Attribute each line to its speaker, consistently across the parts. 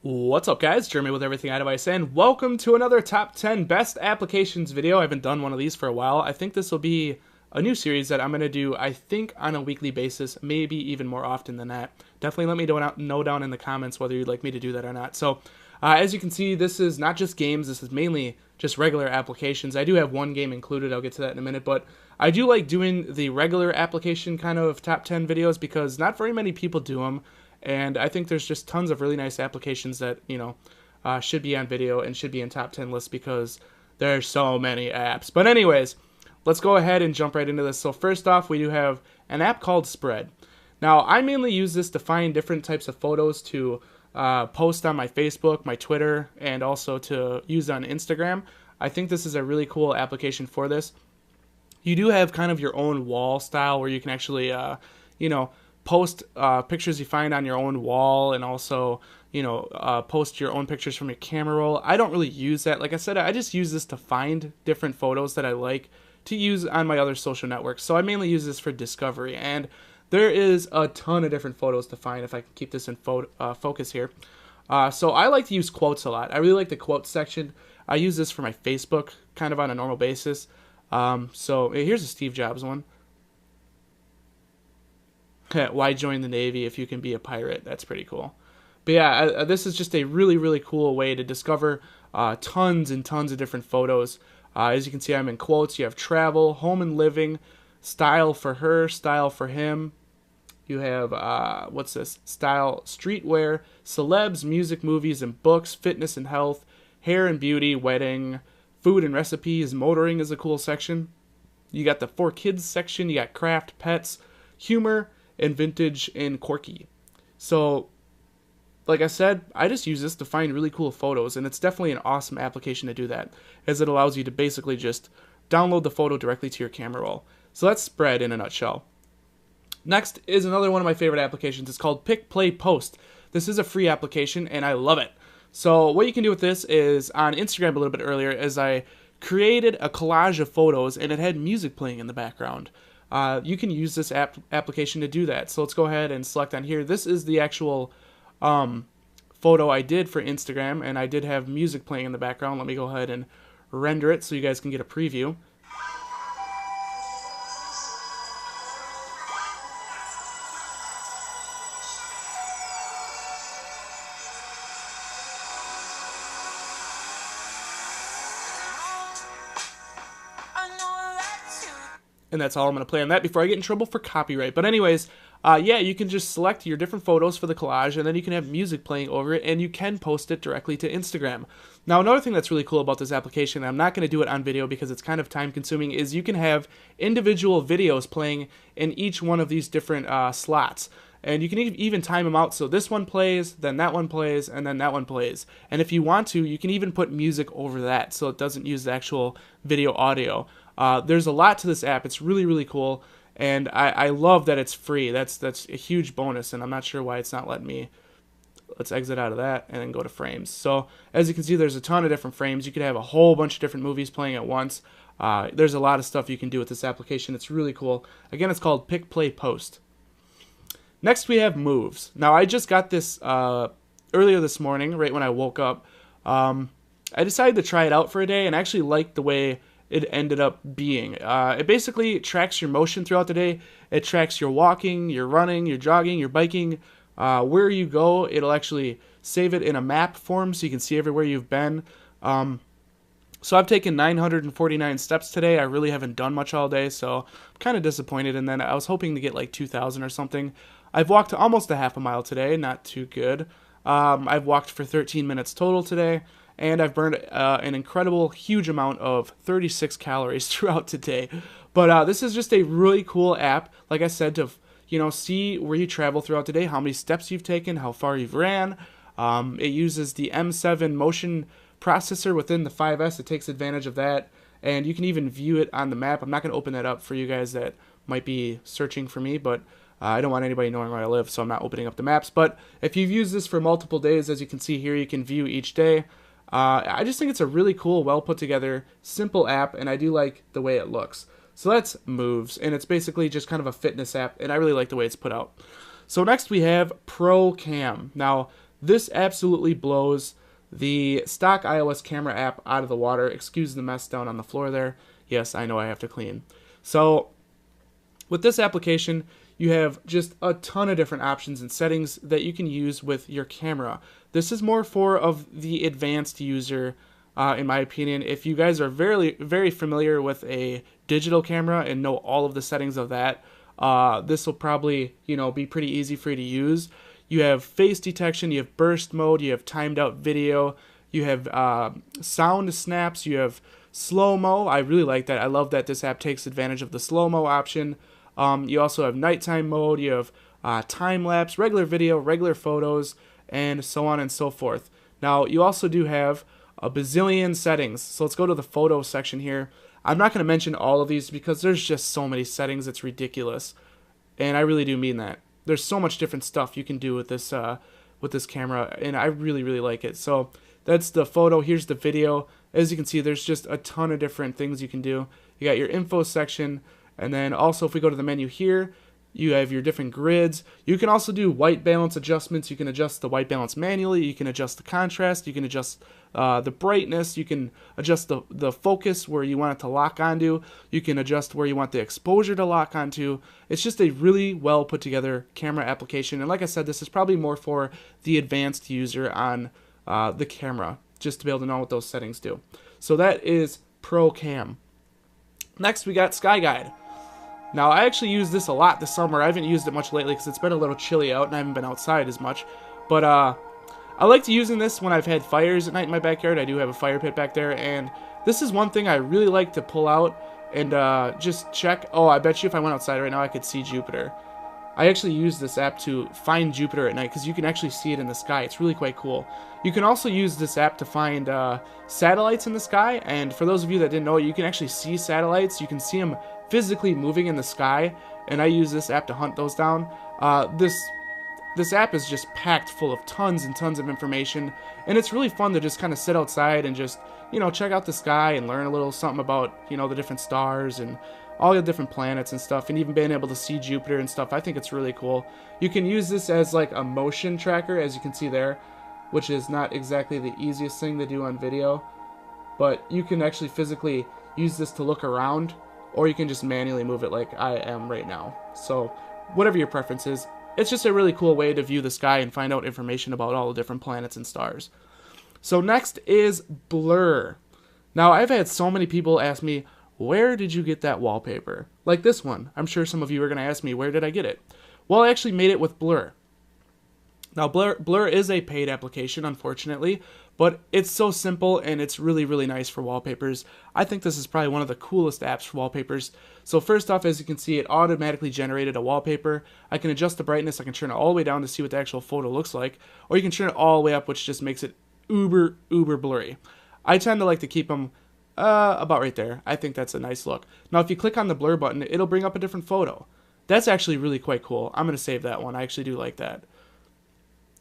Speaker 1: What's up, guys? Jeremy with Everything iDevice, and welcome to another Top 10 Best Applications video. I haven't done one of these for a while. I think this will be a new series that I'm going to do, I think, on a weekly basis, maybe even more often than that. Definitely let me know down in the comments whether you'd like me to do that or not. So, as you can see, this is not just games. This is mainly just regular applications. I do have one game included. I'll get to that in a minute, but I do like doing the regular application kind of Top 10 videos because not very many people do them. And I think there's just tons of really nice applications that, should be on video and should be in top 10 lists because there's so many apps. But anyways, let's go ahead and jump right into this. So first off, we do have an app called Spread. Now, I mainly use this to find different types of photos to post on my Facebook, my Twitter, and also to use on Instagram. I think this is a really cool application for this. You do have kind of your own wall style where you can actually, post pictures you find on your own wall and also, post your own pictures from your camera roll. I don't really use that. Like I said, I just use this to find different photos that I like to use on my other social networks. So I mainly use this for discovery, and there is a ton of different photos to find if I can keep this in focus here. So I like to use quotes a lot. I really like the quotes section. I use this for my Facebook kind of on a normal basis. So here's a Steve Jobs one. Why join the Navy if you can be a pirate? That's pretty cool. But yeah, this is just a really, really cool way to discover tons and tons of different photos. As you can see, I'm in quotes. You have travel, home and living, style for her, style for him. You have, what's this? Style, streetwear, celebs, music, movies, and books, fitness and health, hair and beauty, wedding, food and recipes, motoring is a cool section. You got the for kids section. You got craft, pets, humor, and vintage and quirky. So, like I said, I just use this to find really cool photos, and it's definitely an awesome application to do that, as it allows you to basically just download the photo directly to your camera roll. So that's Spread in a nutshell. Next is another one of my favorite applications. It's called Pick, Play, Post. This is a free application, and I love it. So what you can do with this is, on Instagram a little bit earlier, is I created a collage of photos, and it had music playing in the background. You can use this application to do that. So let's go ahead and select on here. This is the actual photo I did for Instagram, and I did have music playing in the background. Let me go ahead and render it so you guys can get a preview. And that's all I'm going to play on that before I get in trouble for copyright. But anyways, yeah, you can just select your different photos for the collage, and then you can have music playing over it, and you can post it directly to Instagram. Now, another thing that's really cool about this application, and I'm not going to do it on video because it's kind of time-consuming, is you can have individual videos playing in each one of these different slots. And you can even time them out, so this one plays, then that one plays, and then that one plays. And if you want to, you can even put music over that, so it doesn't use the actual video audio. There's a lot to this app. It's really, really cool, and I love that it's free. That's a huge bonus, and I'm not sure why it's not letting me. Let's exit out of that and then go to frames. So as you can see, there's a ton of different frames. You could have a whole bunch of different movies playing at once. There's a lot of stuff you can do with this application. It's really cool. Again, it's called Pick, Play, Post. Next, we have Moves. Now, I just got this earlier this morning, right when I woke up. I decided to try it out for a day, and I actually liked the way it ended up being. It basically tracks your motion throughout the day. It tracks your walking, your running, your jogging, your biking, where you go. It'll actually save it in a map form so you can see everywhere you've been. So I've taken 949 steps today. I really haven't done much all day, so I'm kind of disappointed. And then I was hoping to get like 2,000 or something. I've walked almost a half a mile today, not too good. I've walked for 13 minutes total today. And I've burned an incredible, huge amount of 36 calories throughout today. But this is just a really cool app, like I said, to see where you travel throughout the day, how many steps you've taken, how far you've ran. It uses the M7 motion processor within the 5S. It takes advantage of that, and you can even view it on the map. I'm not going to open that up for you guys that might be searching for me, but I don't want anybody knowing where I live, so I'm not opening up the maps. But if you've used this for multiple days, as you can see here, you can view each day. I just think it's a really cool, well put together, simple app, and I do like the way it looks. So that's Moves, and it's basically just kind of a fitness app, and I really like the way it's put out. So next we have Pro Cam. Now, This absolutely blows the stock iOS camera app out of the water. Excuse the mess down on the floor there. Yes, I know I have to clean. So with this application, you have just a ton of different options and settings that you can use with your camera. This is more for of the advanced user, in my opinion. If you guys are very familiar with a digital camera and know all of the settings of that, this will probably be pretty easy for you to use. You have face detection, you have burst mode, you have timed out video, you have sound snaps, you have slow-mo. I really like that. I love that this app takes advantage of the slow-mo option. You also have nighttime mode, you have time-lapse, regular video, regular photos, and so on and so forth. Now, you also do have a bazillion settings. So let's go to the photo section here. I'm not going to mention all of these because there's just so many settings, it's ridiculous. And I really do mean that. There's so much different stuff you can do with this camera, and I really like it. So that's the photo. Here's the video. As you can see, there's just a ton of different things you can do. You got your info section, and then also if we go to the menu here, you have your different grids. You can also do white balance adjustments. You can adjust the white balance manually. You can adjust the contrast. You can adjust the brightness. You can adjust the focus where you want it to lock onto. You can adjust where you want the exposure to lock onto. It's just a really well put together camera application. And like I said, this is probably more for the advanced user on the camera, just to be able to know what those settings do. So that is Pro Cam. Next, we got Sky Guide. Now, I actually used this a lot this summer. I haven't used it much lately because it's been a little chilly out and I haven't been outside as much. But I liked using this when I've had fires at night in my backyard. I do have a fire pit back there, and this is one thing I really like to pull out and just check. Oh, I bet you if I went outside right now, I could see Jupiter. I actually use this app to find Jupiter at night because you can actually see it in the sky. It's really quite cool. You can also use this app to find satellites in the sky, and for those of you that didn't know, you can actually see satellites. You can see them physically moving in the sky, and I use this app to hunt those down. This app is just packed full of tons and tons of information, and it's really fun to just kind of sit outside and just check out the sky and learn a little something about the different stars and all the different planets and stuff, and even being able to see Jupiter and stuff. I think it's really cool. You can use this as like a motion tracker, as you can see there, which is not exactly the easiest thing to do on video, but you can actually physically use this to look around, or you can just manually move it like I am right now. So whatever your preference is, it's just a really cool way to view the sky and find out information about all the different planets and stars. So next is Blur. Now, I've had so many people ask me, where did you get that wallpaper? Like this one. I'm sure some of you are going to ask me, where did I get it? Well, I actually made it with Blur. Now, Blur is a paid application, unfortunately, but it's so simple and it's really nice for wallpapers. I think this is probably one of the coolest apps for wallpapers. So first off, as you can see, it automatically generated a wallpaper. I can adjust the brightness. I can turn it all the way down to see what the actual photo looks like, or you can turn it all the way up, which just makes it uber blurry. I tend to like to keep them about right there. I think that's a nice look. Now, if you click on the blur button, it'll bring up a different photo. That's actually really quite cool. I'm going to save that one. I actually do like that.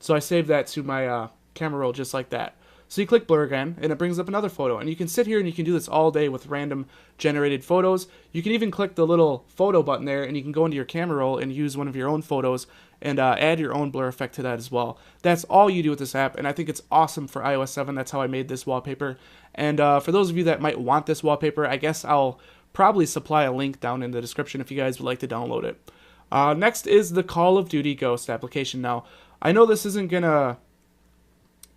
Speaker 1: So I saved that to my camera roll just like that. So you click blur again, and it brings up another photo. And you can sit here and you can do this all day with random generated photos. You can even click the little photo button there, and you can go into your camera roll and use one of your own photos and add your own blur effect to that as well. That's all you do with this app, and I think it's awesome for iOS 7. That's how I made this wallpaper. And for those of you that might want this wallpaper, I guess I'll probably supply a link down in the description if you guys would like to download it. Next is the Call of Duty Ghost application. Now, I know this isn't going to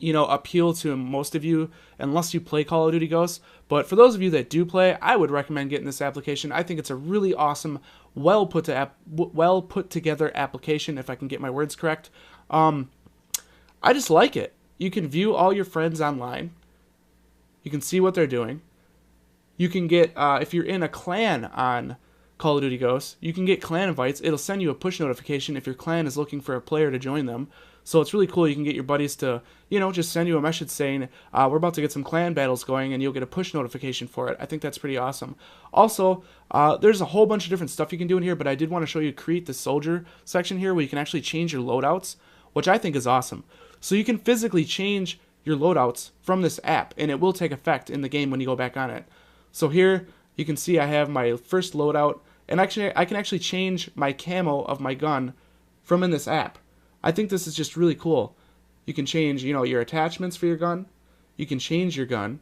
Speaker 1: appeal to most of you unless you play Call of Duty Ghosts, but for those of you that do play, I would recommend getting this application. I think it's a really awesome, well put together application, if I can get my words correct. I just like it. You can view all your friends online. You can see what they're doing. You can get, if you're in a clan on Call of Duty Ghosts, you can get clan invites. It'll send you a push notification if your clan is looking for a player to join them. So it's really cool. You can get your buddies to, just send you a message saying, we're about to get some clan battles going, and you'll get a push notification for it. I think that's pretty awesome. Also, there's a whole bunch of different stuff you can do in here, but I did want to show you Create the Soldier section here where you can actually change your loadouts, which I think is awesome. So you can physically change your loadouts from this app, and it will take effect in the game when you go back on it. So here, you can see I have my first loadout, and actually I can actually change my camo of my gun from in this app. I think this is just really cool. You can change, your attachments for your gun. You can change your gun.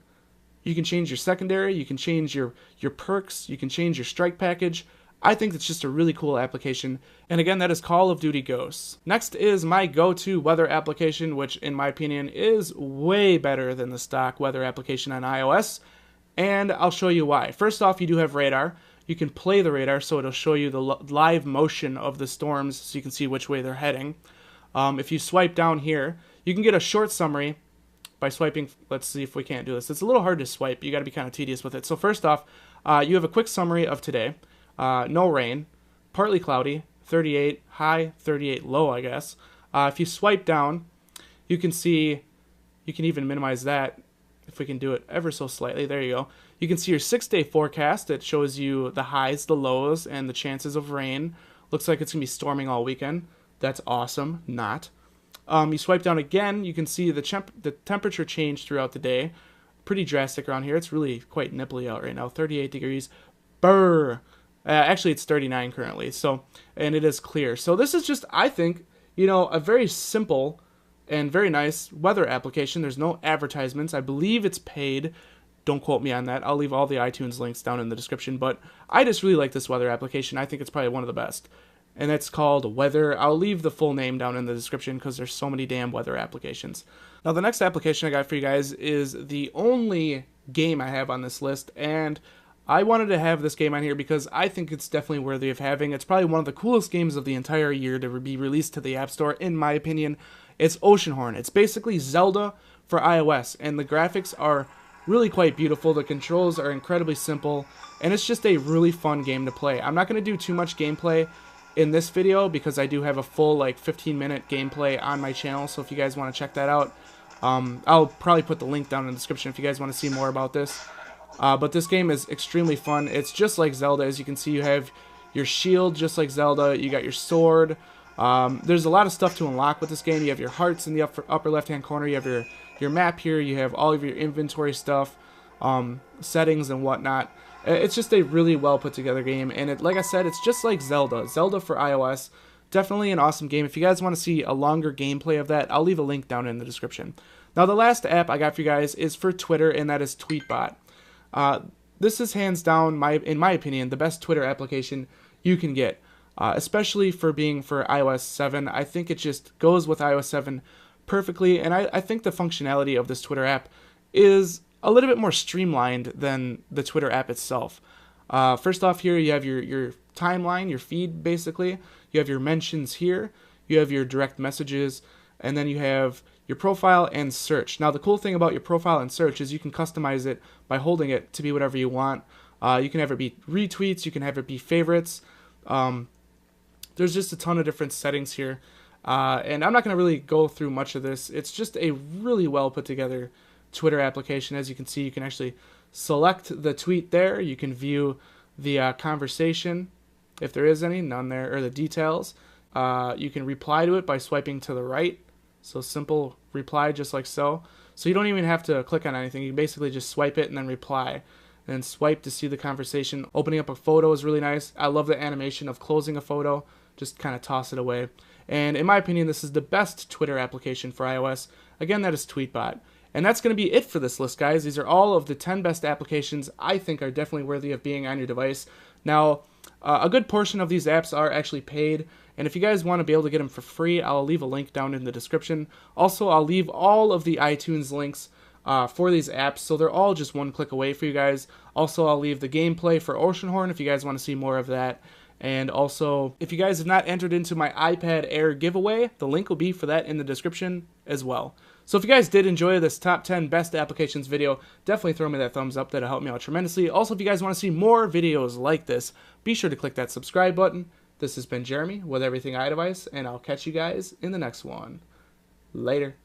Speaker 1: You can change your secondary. You can change your perks. You can change your strike package. I think it's just a really cool application. And again, that is Call of Duty Ghosts. Next is my go-to weather application, which in my opinion is way better than the stock weather application on iOS. And I'll show you why. First off, you do have radar. You can play the radar, so it'll show you the live motion of the storms so you can see which way they're heading. If you swipe down here, you can get a short summary by swiping. Let's see if we can't do this. It's a little hard to swipe. You got to be kind of tedious with it. So first off, you have a quick summary of today. No rain, partly cloudy, 38 high, 38 low, I guess. If you swipe down, you can see, you can even minimize that if we can do it ever so slightly. There you go. You can see your 6-day forecast. It shows you the highs, the lows, and the chances of rain. Looks like it's going to be storming all weekend. That's awesome. Not. You swipe down again, you can see the temperature change throughout the day. Pretty drastic around here. It's really quite nipply out right now. 38 degrees. Brr. Actually, it's 39 currently. And it is clear. So this is just, I think, a very simple and very nice weather application. There's no advertisements. I believe it's paid. Don't quote me on that. I'll leave all the iTunes links down in the description. But I just really like this weather application. I think it's probably one of the best. And that's called Weather. I'll leave the full name down in the description because there's so many damn weather applications. Now, the next application I got for you guys is the only game I have on this list. And I wanted to have this game on here because I think it's definitely worthy of having. It's probably one of the coolest games of the entire year to be released to the App Store, in my opinion. It's Oceanhorn. It's basically Zelda for iOS, and the graphics are really quite beautiful. The controls are incredibly simple, and it's just a really fun game to play. I'm not going to do too much gameplay in this video because I do have a full 15-minute gameplay on my channel, so if you guys want to check that out, I'll probably put the link down in the description if you guys want to see more about this. But this game is extremely fun. It's just like Zelda. As you can see, you have your shield just like Zelda. You got your sword. There's a lot of stuff to unlock with this game. You have your hearts in the upper left-hand corner. You have your map here. You have all of your inventory stuff, settings and whatnot. It's just a really well put together game, and like I said, it's just like Zelda. Zelda for iOS. Definitely an awesome game. If you guys want to see a longer gameplay of that, I'll leave a link down in the description. Now, the last app I got for you guys is for Twitter, and that is Tweetbot. This is hands down, in my opinion, the best Twitter application you can get, especially for being for iOS 7. I think it just goes with iOS 7 perfectly, and I think the functionality of this Twitter app is a little bit more streamlined than the Twitter app itself. First off here, you have your timeline, your feed, basically. You have your mentions here. You have your direct messages, and then you have your profile and search. Now, the cool thing about your profile and search is you can customize it by holding it to be whatever you want. You can have it be retweets. You can have it be favorites. There's just a ton of different settings here. And I'm not going to really go through much of this. It's just a really well put together Twitter application. As you can see, you can actually select the tweet there. You can view the conversation, if there is any, none there, or the details. You can reply to it by swiping to the right. So simple reply, just like so. So you don't even have to click on anything. You basically just swipe it and then reply. And then swipe to see the conversation. Opening up a photo is really nice. I love the animation of closing a photo. Just kind of toss it away. And in my opinion, this is the best Twitter application for iOS. Again, that is Tweetbot. And that's going to be it for this list, guys. These are all of the 10 best applications I think are definitely worthy of being on your device. Now, a good portion of these apps are actually paid. And if you guys want to be able to get them for free, I'll leave a link down in the description. Also, I'll leave all of the iTunes links for these apps, so they're all just one click away for you guys. Also, I'll leave the gameplay for Oceanhorn if you guys want to see more of that. And also, if you guys have not entered into my iPad Air giveaway, the link will be for that in the description as well. So if you guys did enjoy this top 10 best applications video, definitely throw me that thumbs up. That'll help me out tremendously. Also, if you guys want to see more videos like this, be sure to click that subscribe button. This has been Jeremy with Everything iDevice, and I'll catch you guys in the next one. Later.